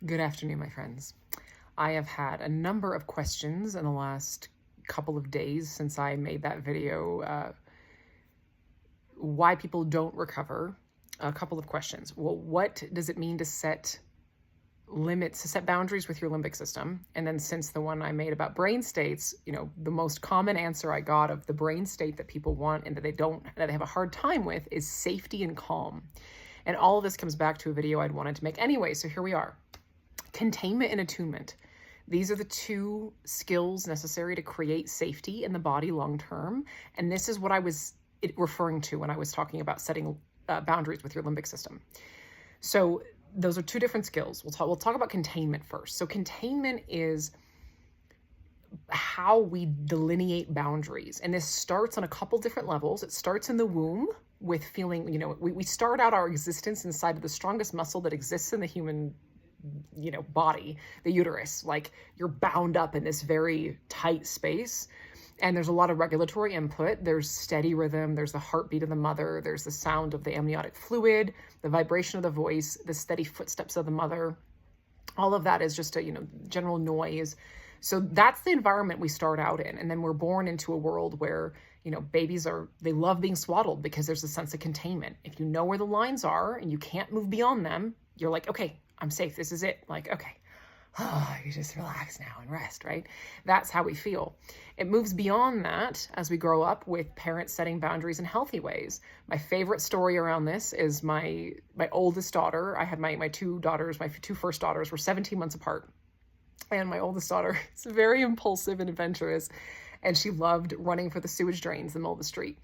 Good afternoon, my friends. I have had a number of questions in the last couple of days since I made that video, why people don't recover. A couple of questions. Well, what does it mean to set limits, to set boundaries with your limbic system? And then since the one I made about brain states, the most common answer I got of the brain state that people want and that they have a hard time with is safety and calm. And all of this comes back to a video I'd wanted to make anyway, so here we are. Containment and attunement. These are the two skills necessary to create safety in the body long term. And this is what I was referring to when I was talking about setting boundaries with your limbic system. So those are two different skills. We'll talk about containment first. So containment is how we delineate boundaries. And this starts on a couple different levels. It starts in the womb with feeling, we start out our existence inside of the strongest muscle that exists in the human body, the uterus. Like, you're bound up in this very tight space, and there's a lot of regulatory input. There's steady rhythm, there's the heartbeat of the mother, there's the sound of the amniotic fluid, the vibration of the voice, the steady footsteps of the mother. All of that is just a general noise. So that's the environment we start out in, and then we're born into a world where babies they love being swaddled because there's a sense of containment. If you know where the lines are and you can't move beyond them, you're like, okay, I'm safe. This is it. Like, okay, you just relax now and rest, right? That's how we feel. It moves beyond that as we grow up with parents setting boundaries in healthy ways. My favorite story around this is my oldest daughter. I had my two daughters, my two first daughters were 17 months apart. And my oldest daughter is very impulsive and adventurous, and she loved running for the sewage drains in the middle of the street.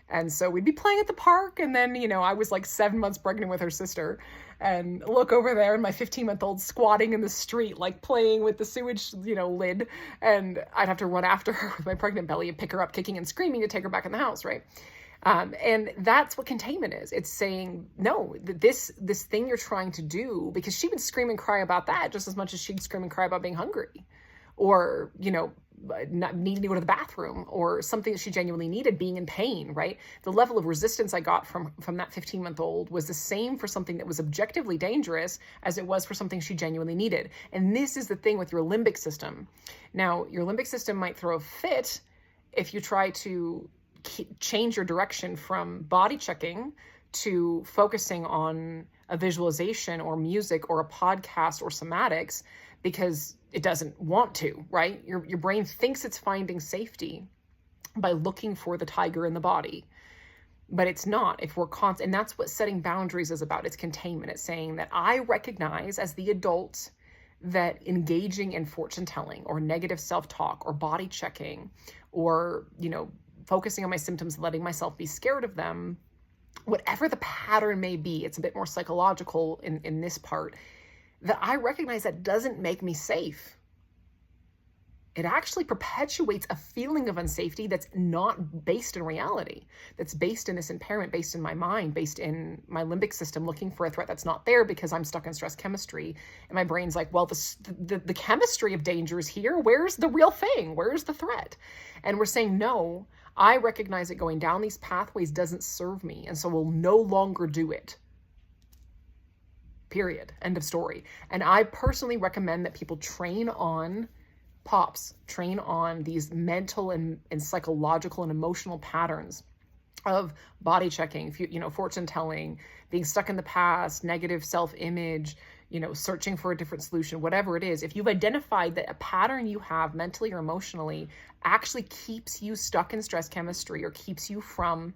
And so we'd be playing at the park, and then, I was like 7 months pregnant with her sister, and look over there, and my 15-month-old squatting in the street, like playing with the sewage, lid, and I'd have to run after her with my pregnant belly and pick her up kicking and screaming to take her back in the house, right? And that's what containment is. It's saying, no, this thing you're trying to do, because she would scream and cry about that just as much as she'd scream and cry about being hungry, or, not needing to go to the bathroom, or something that she genuinely needed, being in pain, right? The level of resistance I got from that 15-month-old was the same for something that was objectively dangerous as it was for something she genuinely needed. And this is the thing with your limbic system. Now, your limbic system might throw a fit if you try to change your direction from body checking to focusing on a visualization or music or a podcast or somatics, because it doesn't want to, right? Your brain thinks it's finding safety by looking for the tiger in the body, but it's not. If we're and that's what setting boundaries is about. It's containment. It's saying that I recognize as the adult that engaging in fortune telling or negative self-talk or body checking or, focusing on my symptoms, letting myself be scared of them, whatever the pattern may be, it's a bit more psychological in this part, that I recognize that doesn't make me safe. It actually perpetuates a feeling of unsafety that's not based in reality, that's based in this impairment, based in my mind, based in my limbic system looking for a threat that's not there because I'm stuck in stress chemistry. And my brain's like, well, the chemistry of danger is here. Where's the real thing? Where's the threat? And we're saying, no, I recognize that going down these pathways doesn't serve me, and so we'll no longer do it. Period. End of story. And I personally recommend that people train on POPs, train on these mental and psychological and emotional patterns of body checking, fortune telling, being stuck in the past, negative self-image, searching for a different solution, whatever it is. If you've identified that a pattern you have mentally or emotionally actually keeps you stuck in stress chemistry or keeps you from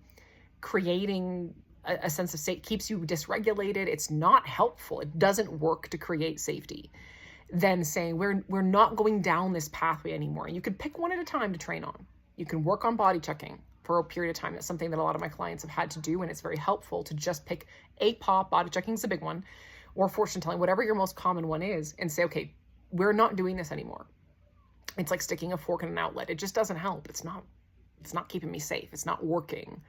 creating a sense of safety, keeps you dysregulated, it's not helpful, it doesn't work to create safety, then saying we're not going down this pathway anymore. And you can pick one at a time to train on. You can work on body checking for a period of time. That's something that a lot of my clients have had to do, and it's very helpful to just pick a POP, body checking is a big one, or fortune telling, whatever your most common one is, and say, okay, we're not doing this anymore. It's like sticking a fork in an outlet. It just doesn't help. It's not keeping me safe. It's not working.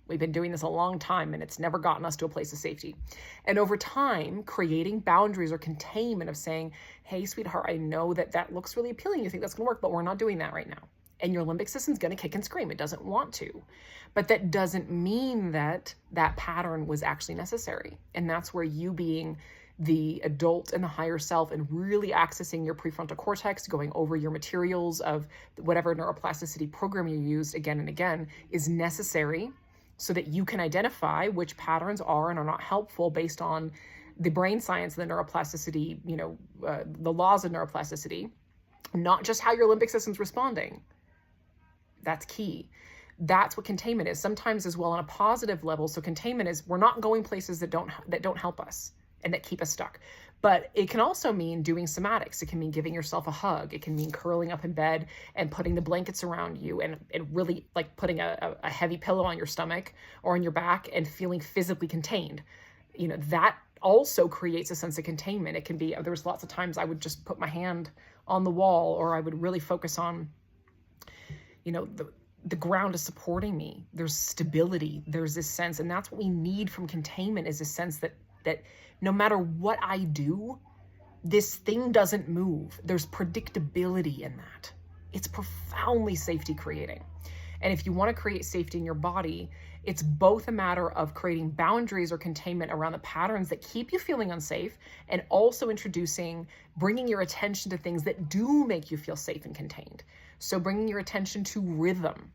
We've been doing this a long time, and it's never gotten us to a place of safety. And over time, creating boundaries or containment of saying, hey, sweetheart, I know that looks really appealing. You think that's going to work, but we're not doing that right now. And your limbic system's going to kick and scream. It doesn't want to. But that doesn't mean that pattern was actually necessary. And that's where you being the adult and the higher self, and really accessing your prefrontal cortex, going over your materials of whatever neuroplasticity program you used again and again, is necessary so that you can identify which patterns are and are not helpful based on the brain science and the neuroplasticity, the laws of neuroplasticity, not just how your limbic system's responding. That's key. That's what containment is. Sometimes as well on a positive level. So containment is we're not going places that don't help us and that keep us stuck. But it can also mean doing somatics. It can mean giving yourself a hug. It can mean curling up in bed and putting the blankets around you and really like putting a heavy pillow on your stomach or on your back and feeling physically contained. That also creates a sense of containment. It can be, there was lots of times I would just put my hand on the wall, or I would really focus on, the ground is supporting me. There's stability. There's this sense, and that's what we need from containment, is a sense that no matter what I do, this thing doesn't move. There's predictability in that. It's profoundly safety creating. And if you want to create safety in your body, it's both a matter of creating boundaries or containment around the patterns that keep you feeling unsafe, and also bringing your attention to things that do make you feel safe and contained. So bringing your attention to rhythm,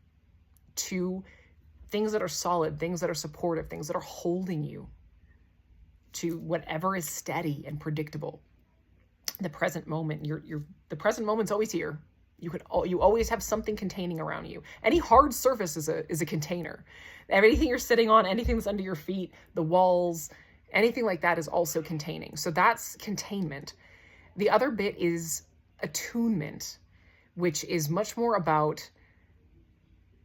to things that are solid, things that are supportive, things that are holding you, to whatever is steady and predictable. The present moment, the present moment's always here. You always have something containing around you. Any hard surface is a container. Everything you're sitting on, anything that's under your feet, the walls, anything like that is also containing. So that's containment. The other bit is attunement, which is much more about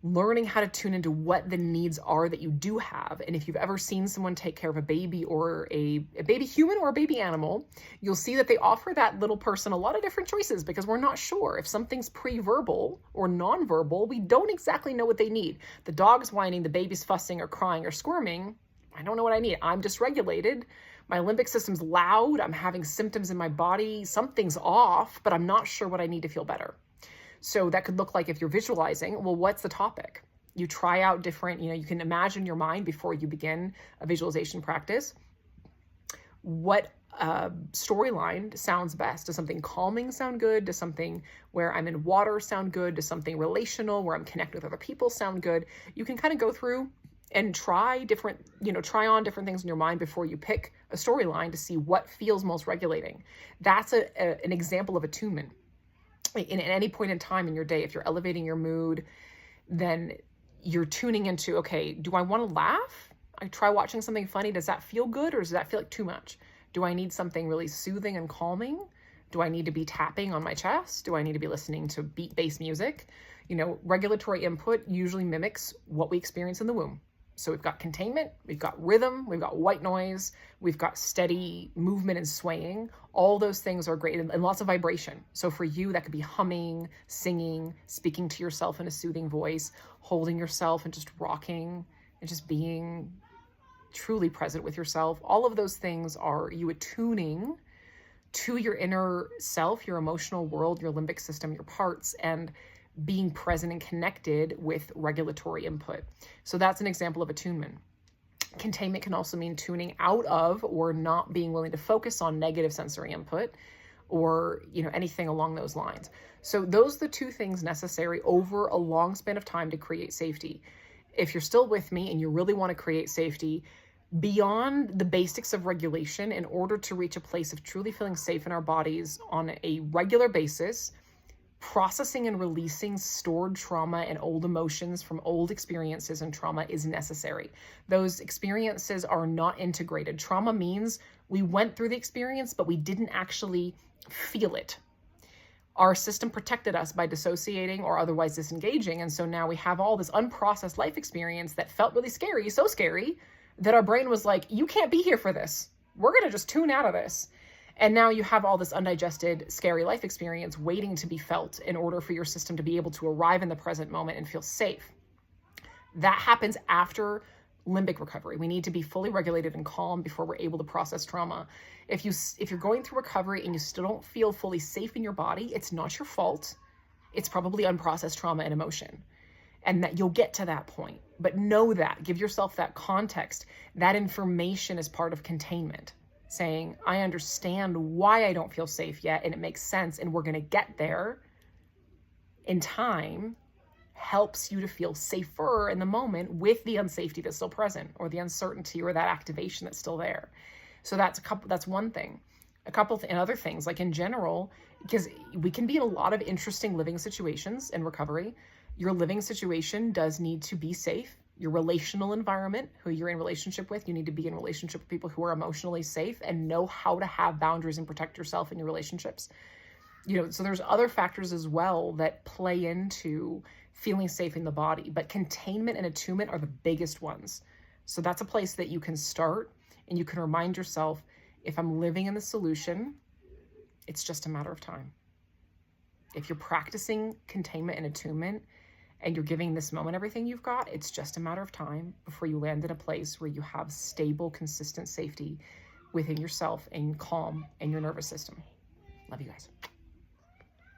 learning how to tune into what the needs are that you do have. And if you've ever seen someone take care of a baby, or a baby human or a baby animal, you'll see that they offer that little person a lot of different choices, because we're not sure. If something's pre-verbal or non-verbal, we don't exactly know what they need. The dog's whining, the baby's fussing or crying or squirming. I don't know what I need. I'm dysregulated. My limbic system's loud. I'm having symptoms in my body. Something's off, but I'm not sure what I need to feel better. So that could look like, if you're visualizing, well, what's the topic? You try out different, you can imagine your mind before you begin a visualization practice. What storyline sounds best? Does something calming sound good? Does something where I'm in water sound good? Does something relational where I'm connected with other people sound good? You can kind of go through and try on different things in your mind before you pick a storyline to see what feels most regulating. That's an example of attunement. In any point in time in your day, if you're elevating your mood, then you're tuning into, okay, do I want to laugh? I try watching something funny. Does that feel good, or does that feel like too much? Do I need something really soothing and calming? Do I need to be tapping on my chest? Do I need to be listening to beat-based music? Regulatory input usually mimics what we experience in the womb. So we've got containment, we've got rhythm, we've got white noise, we've got steady movement and swaying. All those things are great, and lots of vibration. So for you, that could be humming, singing, speaking to yourself in a soothing voice, holding yourself and just rocking and just being truly present with yourself. All of those things are you attuning to your inner self, your emotional world, your limbic system, your parts, and being present and connected with regulatory input. So that's an example of attunement. Containment can also mean tuning out of, or not being willing to focus on, negative sensory input, or anything along those lines. So those are the two things necessary over a long span of time to create safety. If you're still with me and you really want to create safety, beyond the basics of regulation, in order to reach a place of truly feeling safe in our bodies on a regular basis, processing and releasing stored trauma and old emotions from old experiences and trauma is necessary. Those experiences are not integrated. Trauma means we went through the experience, but we didn't actually feel it. Our system protected us by dissociating or otherwise disengaging. And so now we have all this unprocessed life experience that felt really scary, so scary that our brain was like, you can't be here for this. We're going to just tune out of this. And now you have all this undigested, scary life experience waiting to be felt in order for your system to be able to arrive in the present moment and feel safe. That happens after limbic recovery. We need to be fully regulated and calm before we're able to process trauma. If you're going through recovery and you still don't feel fully safe in your body, it's not your fault. It's probably unprocessed trauma and emotion. And that you'll get to that point. But know that, give yourself that context. That information is part of containment. saying, I understand why I don't feel safe yet, and it makes sense, and we're going to get there in time, helps you to feel safer in the moment with the unsafety that's still present, or the uncertainty, or that activation that's still there. So that's one thing. And other things, like in general, because we can be in a lot of interesting living situations in recovery. Your living situation does need to be safe. Your relational environment, who you're in relationship with, you need to be in relationship with people who are emotionally safe and know how to have boundaries and protect yourself in your relationships. So there's other factors as well that play into feeling safe in the body, but containment and attunement are the biggest ones. So that's a place that you can start, and you can remind yourself, if I'm living in the solution, it's just a matter of time. If you're practicing containment and attunement, and you're giving this moment everything you've got, it's just a matter of time before you land in a place where you have stable, consistent safety within yourself and calm in your nervous system. Love you guys.